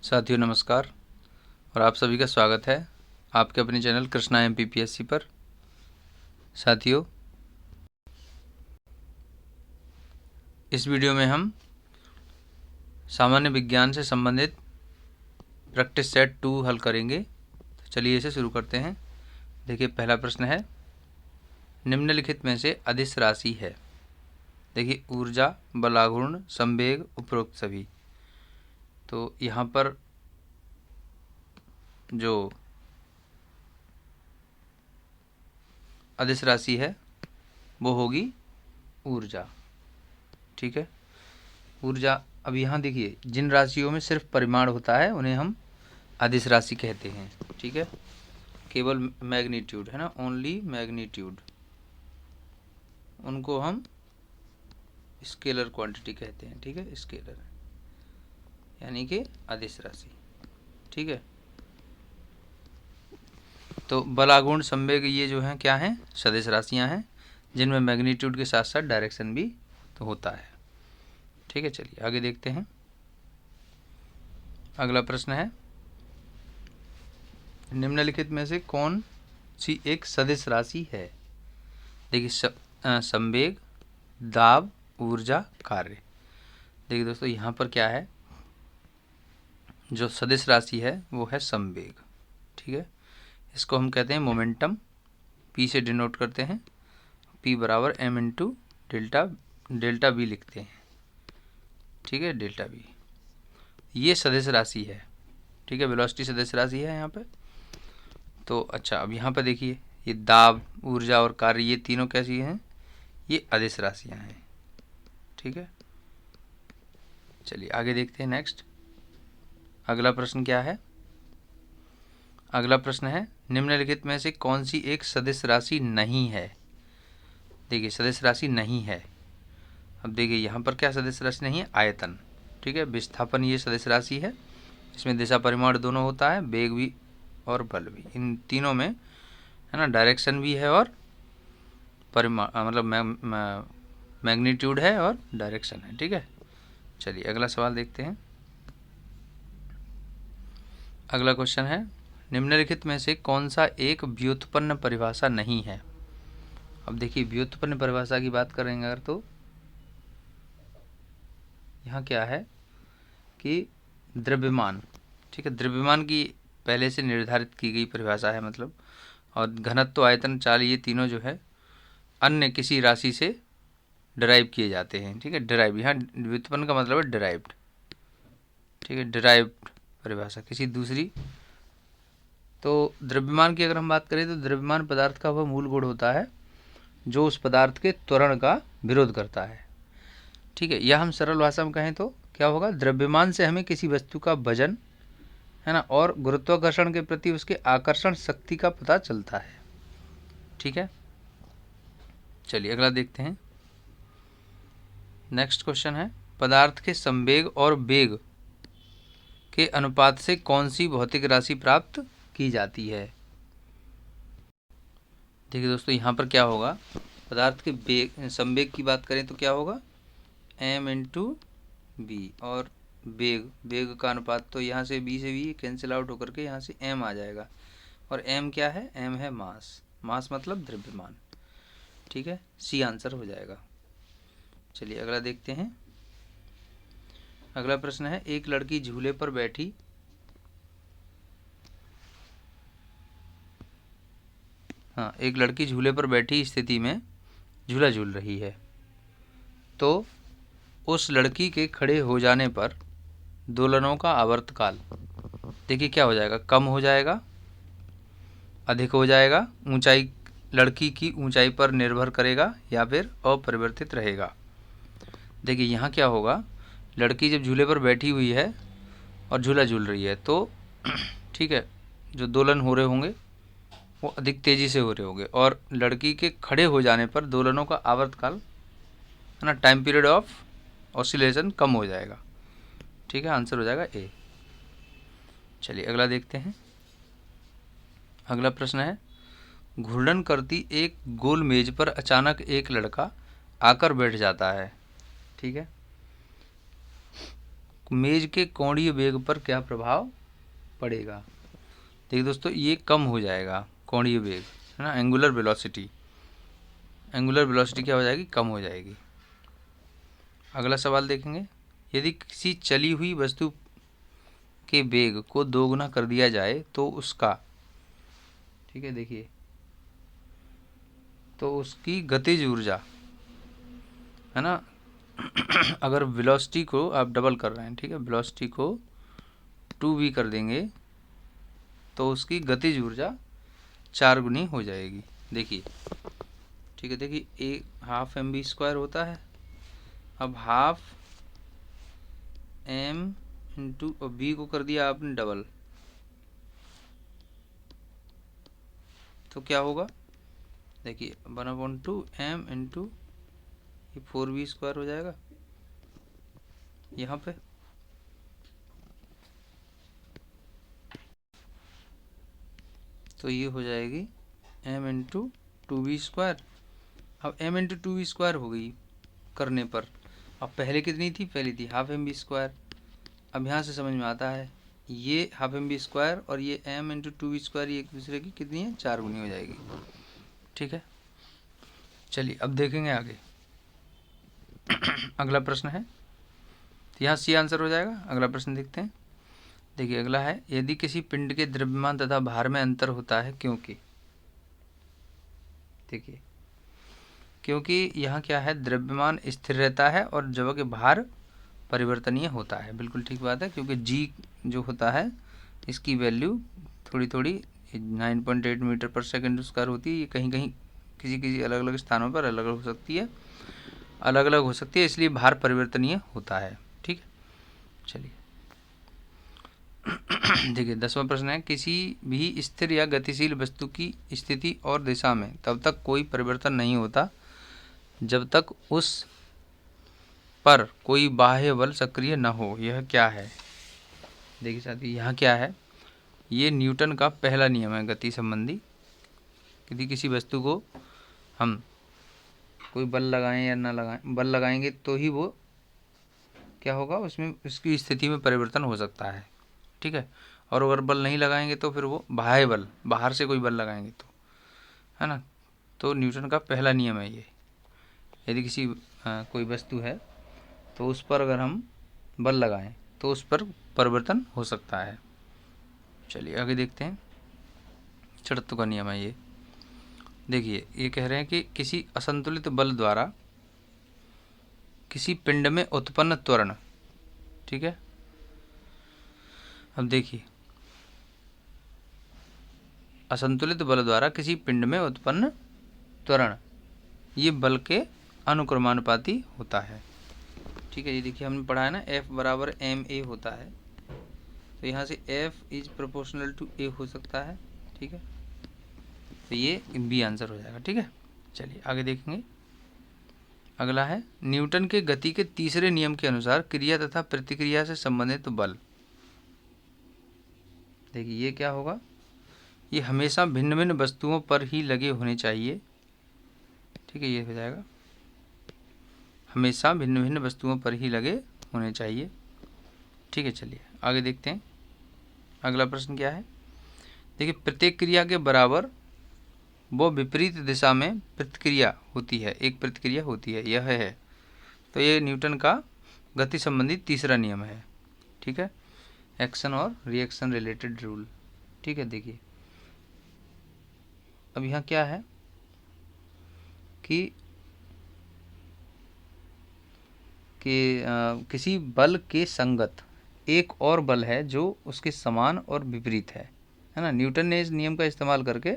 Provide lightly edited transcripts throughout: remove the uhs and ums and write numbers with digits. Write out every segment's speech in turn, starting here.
साथियों नमस्कार और आप सभी का स्वागत है आपके अपने चैनल कृष्णा MPPSC पर। साथियों, इस वीडियो में हम सामान्य विज्ञान से संबंधित प्रैक्टिस सेट 2 हल करेंगे। तो चलिए इसे शुरू करते हैं। देखिए, पहला प्रश्न है, निम्नलिखित में से अदिश राशि है। देखिए, ऊर्जा, बलाघूर्ण, संवेग, उपरोक्त सभी। तो यहाँ पर जो अदिश राशि है वो होगी ऊर्जा। ठीक है, ऊर्जा। अब यहाँ देखिए, जिन राशियों में सिर्फ परिमाण होता है उन्हें हम अदिश राशि कहते हैं। ठीक है, केवल मैग्नीट्यूड है ना, ओनली मैग्नीट्यूड, उनको हम स्केलर क्वांटिटी कहते हैं। ठीक है, स्केलर यानी कि अदिश राशि। ठीक है, तो बलागुण, संवेग, ये जो हैं क्या हैं, सदिश राशियां हैं जिनमें मैग्नीट्यूड के साथ साथ डायरेक्शन भी तो होता है। ठीक है, चलिए आगे देखते हैं। अगला प्रश्न है, निम्नलिखित में से कौन सी एक सदिश राशि है। देखिए, संवेग, दाब, ऊर्जा, कार्य। देखिए दोस्तों, यहाँ पर क्या है, जो सदिश राशि है वो है संवेग। ठीक है, इसको हम कहते हैं मोमेंटम, पी से डिनोट करते हैं, पी बराबर एम इंटू डेल्टा बी लिखते हैं। ठीक है, डेल्टा बी ये सदिश राशि है। ठीक है, वेलोसिटी सदिश राशि है यहाँ पे। तो अच्छा, अब यहाँ पे देखिए, ये दाब, ऊर्जा और कार्य, ये तीनों कैसी हैं, ये अदिश राशियाँ हैं। ठीक है, चलिए आगे देखते हैं। नेक्स्ट अगला प्रश्न क्या है। अगला प्रश्न है, निम्नलिखित में से कौन सी एक सदिश राशि नहीं है। देखिए, सदिश राशि नहीं है। अब देखिए, यहाँ पर क्या सदिश राशि नहीं है, आयतन। ठीक है, विस्थापन ये सदिश राशि है, इसमें दिशा परिमाण दोनों होता है, वेग भी और बल भी, इन तीनों में है ना, डायरेक्शन भी है और परिमाण मतलब मैग्नीट्यूड है और डायरेक्शन है। ठीक है, चलिए अगला सवाल देखते हैं। अगला क्वेश्चन है, निम्नलिखित में से कौन सा एक व्युत्पन्न परिभाषा नहीं है। अब देखिए, व्युत्पन्न परिभाषा की बात करेंगे अगर, तो यहाँ क्या है कि द्रव्यमान। ठीक है, द्रव्यमान की पहले से निर्धारित की गई परिभाषा है, मतलब, और घनत्व, आयतन, चाल, ये तीनों जो है अन्य किसी राशि से डिराइव किए जाते हैं। ठीक है, डिराइव, यहाँ व्युत्पन्न का मतलब है डिराइव्ड। ठीक है, डिराइव्ड परिभाषा किसी दूसरी। तो द्रव्यमान की अगर हम बात करें तो द्रव्यमान पदार्थ का वह मूल गुण होता है जो उस पदार्थ के त्वरण का विरोध करता है। ठीक है, या हम सरल भाषा में कहें तो क्या होगा, द्रव्यमान से हमें किसी वस्तु का वजन है ना और गुरुत्वाकर्षण के प्रति उसके आकर्षण शक्ति का पता चलता है। ठीक है, चलिए अगला देखते हैं। नेक्स्ट क्वेश्चन है, पदार्थ के संवेग और वेग के अनुपात से कौन सी भौतिक राशि प्राप्त की जाती है। देखिए दोस्तों, यहाँ पर क्या होगा, पदार्थ के वेग, संवेग की बात करें तो क्या होगा, m इंटू बी, और वेग का अनुपात तो यहाँ से b से b कैंसिल आउट होकर के यहाँ से m आ जाएगा, और m क्या है, m है मास मतलब द्रव्यमान। ठीक है, सी आंसर हो जाएगा। चलिए अगला देखते हैं। अगला प्रश्न है, एक लड़की झूले पर बैठी एक लड़की झूले पर बैठी स्थिति में झूला झूल रही है, तो उस लड़की के खड़े हो जाने पर दोलनों का आवर्तकाल देखिए क्या हो जाएगा, कम हो जाएगा, अधिक हो जाएगा, ऊंचाई लड़की की ऊंचाई पर निर्भर करेगा या फिर अपरिवर्तित रहेगा। देखिए यहाँ क्या होगा, लड़की जब झूले पर बैठी हुई है और झूला झूल रही है तो ठीक है, जो दोलन हो रहे होंगे वो अधिक तेज़ी से हो रहे होंगे, और लड़की के खड़े हो जाने पर दोलनों का आवर्तकाल है ना, टाइम पीरियड ऑफ ऑसिलेशन कम हो जाएगा। ठीक है, आंसर हो जाएगा ए। चलिए अगला देखते हैं। अगला प्रश्न है, घूर्णन करती एक गोल मेज पर अचानक एक लड़का आकर बैठ जाता है। ठीक है, मेज के कोणीय वेग पर क्या प्रभाव पड़ेगा। देखिए दोस्तों, ये कम हो जाएगा कोणीय वेग, है ना, एंगुलर वेलोसिटी क्या हो जाएगी, कम हो जाएगी। अगला सवाल देखेंगे, यदि किसी चली हुई वस्तु के वेग को दोगुना कर दिया जाए तो उसका, ठीक है, देखिए, तो उसकी गतिज ऊर्जा, है ना, अगर वेलोसिटी को आप डबल कर रहे हैं, ठीक है, वेलोसिटी को 2v कर देंगे तो उसकी गतिज ऊर्जा 4 गुनी हो जाएगी। देखिए, ठीक है, देखिए, एक हाफ mv² होता है। अब हाफ m इंटू v को कर दिया आपने डबल, तो क्या होगा, देखिए 1/2 m इंटू 4v² हो जाएगा यहाँ पे। तो ये हो जाएगी m इंटू 2v²। अब m इंटू 2v² हो गई करने पर। अब पहले कितनी थी, पहले थी हाफ mv²। अब यहाँ से समझ में आता है ये हाफ mv² और ये m इंटू 2v², ये एक दूसरे की कितनी है, 4 गुनी हो जाएगी। ठीक है, चलिए अब देखेंगे आगे। अगला प्रश्न है, तो यहाँ सी आंसर हो जाएगा। अगला प्रश्न देखते हैं। देखिए अगला है, यदि किसी पिंड के द्रव्यमान तथा भार में अंतर होता है क्योंकि, देखिए, क्योंकि यहाँ क्या है, द्रव्यमान स्थिर रहता है और जबकि भार परिवर्तनीय होता है। बिल्कुल ठीक बात है, क्योंकि जी जो होता है इसकी वैल्यू थोड़ी थोड़ी 9.8 मीटर पर सेकेंड स्क्वायर होती है। ये कहीं कहीं किसी किसी अलग अलग स्थानों पर अलग अलग हो सकती है, इसलिए भार परिवर्तनीय होता है। ठीक है, चलिए देखिए 10वां प्रश्न है, किसी भी स्थिर या गतिशील वस्तु की स्थिति और दिशा में तब तक कोई परिवर्तन नहीं होता जब तक उस पर कोई बाह्य बल सक्रिय न हो। यह क्या है। देखिए साथी, यहाँ क्या है, ये न्यूटन का पहला नियम है गति संबंधी। यदि किसी वस्तु को हम कोई बल लगाएं या ना लगाएं, बल लगाएंगे तो ही वो क्या होगा, उसमें उसकी स्थिति में परिवर्तन हो सकता है। ठीक है, और अगर बल नहीं लगाएंगे तो फिर वो बाह्य बल, बाहर से कोई बल लगाएंगे तो, है ना। तो न्यूटन का पहला नियम है ये, यदि किसी कोई वस्तु है तो उस पर अगर हम बल लगाएं तो उस पर परिवर्तन हो सकता है। चलिए आगे देखते हैं। जड़त्व का नियम है ये। देखिए ये कह रहे हैं कि किसी असंतुलित बल द्वारा किसी पिंड में उत्पन्न त्वरण, ठीक है, अब देखिए, असंतुलित बल द्वारा किसी पिंड में उत्पन्न त्वरण ये बल के अनुक्रमानुपाती होता है। ठीक है, ये देखिए हमने पढ़ा है ना, F बराबर ma होता है, तो यहाँ से F is proportional to a हो सकता है। ठीक है, तो ये बी आंसर हो जाएगा। ठीक है, चलिए आगे देखेंगे। अगला है, न्यूटन के गति के तीसरे नियम के अनुसार क्रिया तथा प्रतिक्रिया से संबंधित बल। देखिए ये क्या होगा, ये हमेशा भिन्न भिन्न वस्तुओं पर ही लगे होने चाहिए। ठीक है, ये हो जाएगा, हमेशा भिन्न भिन्न वस्तुओं पर ही लगे होने चाहिए। ठीक है, चलिए आगे देखते हैं। अगला प्रश्न क्या है, देखिए, प्रत्येक क्रिया के बराबर वो विपरीत दिशा में प्रतिक्रिया होती है, एक प्रतिक्रिया होती है, यह है। तो ये न्यूटन का गति संबंधी तीसरा नियम है। ठीक है, एक्शन और रिएक्शन रिलेटेड रूल। ठीक है, देखिए अब यहाँ क्या है कि किसी बल के संगत एक और बल है जो उसके समान और विपरीत है ना। न्यूटन ने इस नियम का इस्तेमाल करके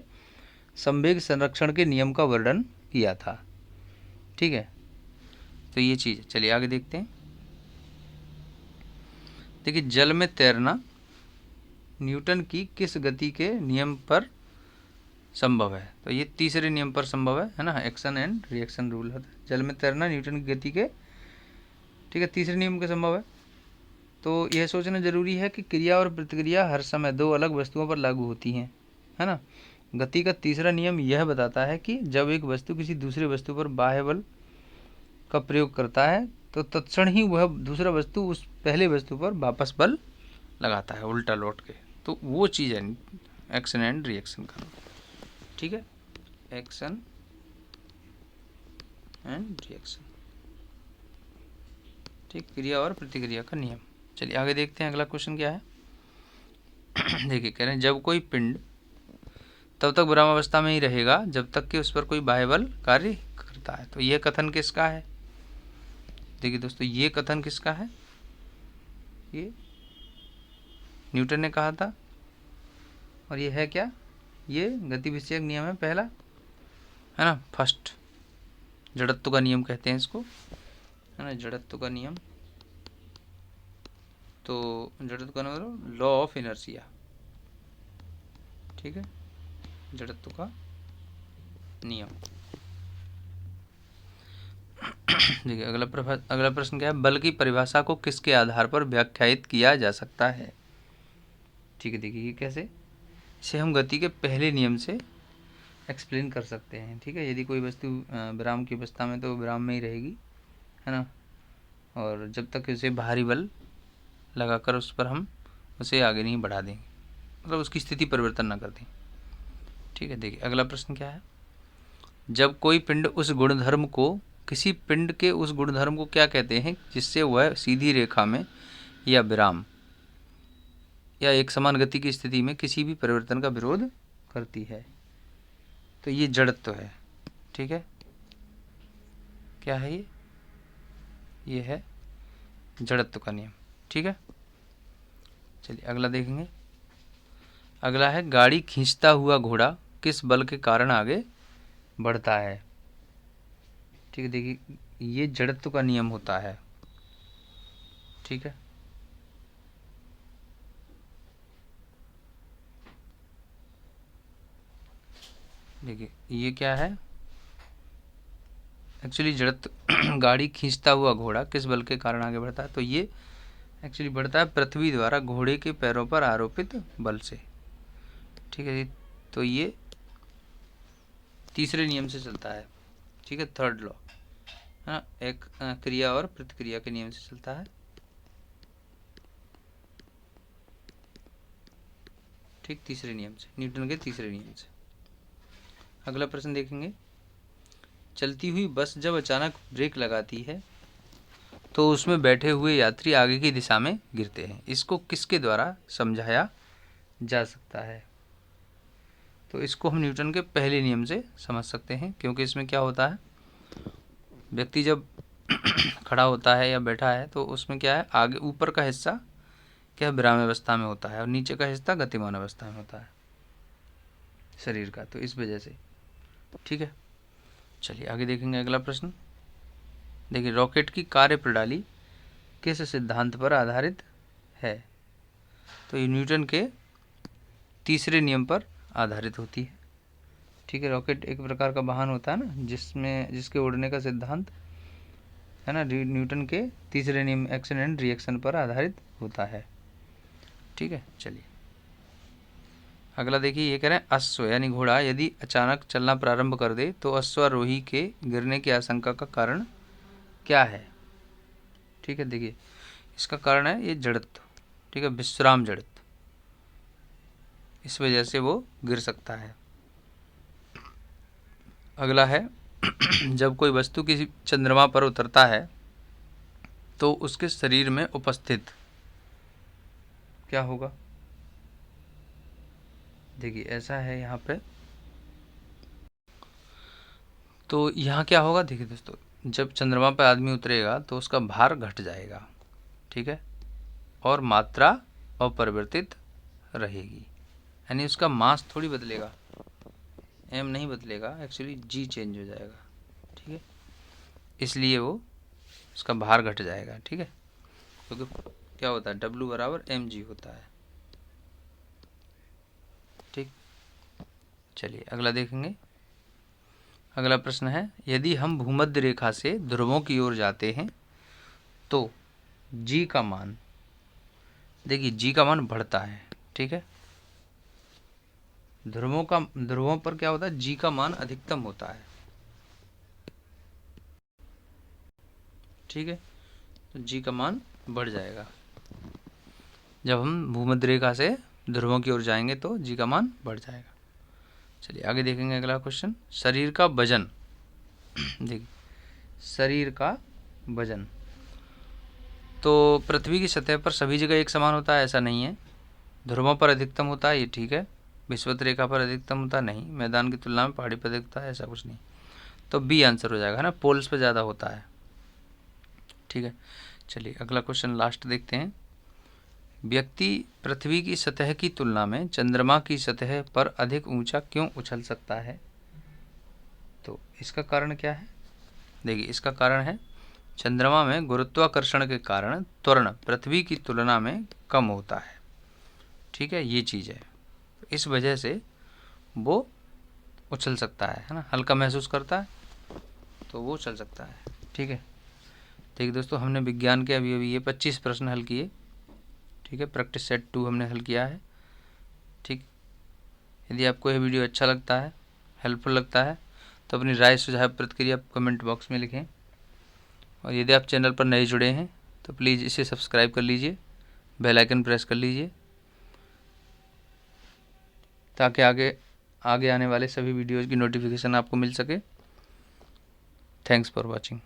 संवेग संरक्षण के नियम का वर्णन किया था। ठीक है, तो ये चीज़, चलिए आगे देखते हैं। देखिए, जल में तैरना न्यूटन की किस गति के नियम पर संभव है। तो ये तीसरे नियम पर संभव है ना, एक्शन एंड रिएक्शन रूल है। जल में तैरना न्यूटन की गति के, ठीक है, तीसरे नियम के संभव है। तो यह सोचना जरूरी है कि क्रिया और प्रतिक्रिया हर समय दो अलग वस्तुओं पर लागू होती हैं, है ना। गति का तीसरा नियम यह बताता है कि जब एक वस्तु किसी दूसरे वस्तु पर बाह्य बल का प्रयोग करता है तो तत्क्षण ही वह दूसरा वस्तु उस पहले वस्तु पर वापस बल लगाता है उल्टा लौट के। तो वो चीज़ है एक्शन एंड रिएक्शन का। ठीक है, एक्शन एंड रिएक्शन। ठीक, क्रिया और प्रतिक्रिया का नियम। चलिए आगे देखते हैं, अगला क्वेश्चन क्या है। देखिए कह रहे हैं जब कोई पिंड तब तक विरामावस्था में ही रहेगा जब तक कि उस पर कोई बाह्य बल कार्य करता है। तो यह कथन किसका है? देखिए दोस्तों, ये कथन किसका है? ये न्यूटन ने कहा था। और ये है क्या? ये गति विषयक नियम है पहला, है ना, फर्स्ट। जड़त्व का नियम कहते हैं इसको, है ना, जड़त्व का नियम। तो जड़त्व का मतलब लॉ ऑफ इनर्शिया। ठीक है, जड़त्व का नियम। देखिए अगला प्रश्न क्या है। बल की परिभाषा को किसके आधार पर व्याख्यायित किया जा सकता है? ठीक है, देखिए कैसे, इसे हम गति के पहले नियम से एक्सप्लेन कर सकते हैं। ठीक है, यदि कोई वस्तु विराम की अवस्था में तो विराम में ही रहेगी, है ना, और जब तक उसे बाहरी बल लगाकर उस पर हम उसे आगे नहीं बढ़ा देंगे, मतलब उसकी स्थिति परिवर्तन ना कर दें। ठीक है, देखिए अगला प्रश्न क्या है। जब कोई पिंड उस गुणधर्म को, किसी पिंड के उस गुणधर्म को क्या कहते हैं जिससे वह सीधी रेखा में या विराम या एक समान गति की स्थिति में किसी भी परिवर्तन का विरोध करती है? तो ये जड़त्व है। ठीक है, क्या है ये है जड़त्व का नियम। ठीक है, चलिए अगला देखेंगे। अगला है गाड़ी खींचता हुआ घोड़ा किस बल के कारण आगे बढ़ता है? ठीक है, देखिए ये जड़त्व का नियम होता है। ठीक है, देखिए ये क्या है एक्चुअली जड़त्व। गाड़ी खींचता हुआ घोड़ा किस बल के कारण आगे बढ़ता है? तो ये एक्चुअली बढ़ता है पृथ्वी द्वारा घोड़े के पैरों पर आरोपित बल से। ठीक है, तो ये तीसरे नियम से चलता है। ठीक है, थर्ड लॉ, हाँ, एक क्रिया और प्रतिक्रिया के नियम से चलता है। ठीक, तीसरे नियम से, न्यूटन के तीसरे नियम से। अगला प्रश्न देखेंगे। चलती हुई बस जब अचानक ब्रेक लगाती है तो उसमें बैठे हुए यात्री आगे की दिशा में गिरते हैं। इसको किसके द्वारा समझाया जा सकता है? तो इसको हम न्यूटन के पहले नियम से समझ सकते हैं, क्योंकि इसमें क्या होता है, व्यक्ति जब खड़ा होता है या बैठा है तो उसमें क्या है, आगे ऊपर का हिस्सा क्या विराम अवस्था में होता है और नीचे का हिस्सा गतिमान अवस्था में होता है शरीर का, तो इस वजह से। ठीक है, चलिए आगे देखेंगे अगला प्रश्न। देखिए रॉकेट की कार्य प्रणाली किस सिद्धांत पर आधारित है? तो ये न्यूटन के तीसरे नियम पर आधारित होती है। ठीक है, रॉकेट एक प्रकार का वाहन होता है ना, जिसके उड़ने का सिद्धांत, है ना, न्यूटन के तीसरे नियम एक्शन एंड रिएक्शन पर आधारित होता है। ठीक है, चलिए अगला देखिए। ये कह रहे हैं अश्व यानी घोड़ा यदि अचानक चलना प्रारंभ कर दे तो अश्वारोही के गिरने की आशंका का कारण क्या है? ठीक है, देखिए इसका कारण है ये जड़त्व। ठीक है, विश्राम जड़त्व, इस वजह से वो गिर सकता है। अगला है जब कोई वस्तु किसी चंद्रमा पर उतरता है तो उसके शरीर में उपस्थित क्या होगा? देखिए ऐसा है यहाँ पे, तो यहाँ क्या होगा, देखिए दोस्तों, जब चंद्रमा पर आदमी उतरेगा तो उसका भार घट जाएगा। ठीक है, और मात्रा अपरिवर्तित रहेगी, यानी उसका मास थोड़ी बदलेगा, एम नहीं बदलेगा, एक्चुअली जी चेंज हो जाएगा। ठीक है, इसलिए वो उसका भार घट जाएगा। ठीक है, क्योंकि क्या होता है, W बराबर mg होता है। ठीक, चलिए अगला देखेंगे। अगला प्रश्न है यदि हम भूमध्य रेखा से ध्रुवों की ओर जाते हैं तो g का मान, देखिए g का मान बढ़ता है। ठीक है, ध्रुवों पर क्या होता है, g का मान अधिकतम होता है। ठीक है, तो जी का मान बढ़ जाएगा। जब हम भूमध्य रेखा से ध्रुवों की ओर जाएंगे तो जी का मान बढ़ जाएगा। चलिए आगे देखेंगे अगला क्वेश्चन, शरीर का वजन। देखिए शरीर का वजन तो पृथ्वी की सतह पर सभी जगह एक समान होता है ऐसा नहीं है। ध्रुवों पर अधिकतम होता है, ये ठीक है। विषुवत रेखा पर अधिकतम होता नहीं, मैदान की तुलना में पहाड़ी पर अधिकता है, ऐसा कुछ नहीं। तो बी आंसर हो जाएगा, है ना, पोल्स पर ज़्यादा होता है। ठीक है, चलिए अगला क्वेश्चन लास्ट देखते हैं। व्यक्ति पृथ्वी की सतह की तुलना में चंद्रमा की सतह पर अधिक ऊंचा क्यों उछल सकता है? तो इसका कारण क्या है? देखिए इसका कारण है चंद्रमा में गुरुत्वाकर्षण के कारण त्वरण पृथ्वी की तुलना में कम होता है। ठीक है, ये चीज़ है, इस वजह से वो उछल सकता है ना, हल्का महसूस करता है तो वो उछल सकता है। ठीक है, देखिए दोस्तों हमने विज्ञान के अभी ये 25 प्रश्न हल किए। ठीक है, प्रैक्टिस सेट 2 हमने हल किया है। ठीक, यदि आपको यह वीडियो अच्छा लगता है, हेल्पफुल लगता है, तो अपनी राय सुझाव प्रतिक्रिया कमेंट बॉक्स में लिखें। और यदि आप चैनल पर नए जुड़े हैं तो प्लीज़ इसे सब्सक्राइब कर लीजिए, बेल आइकन प्रेस कर लीजिए, ताकि आगे आने वाले सभी वीडियोज़ की नोटिफिकेशन आपको मिल सके। Thanks for watching.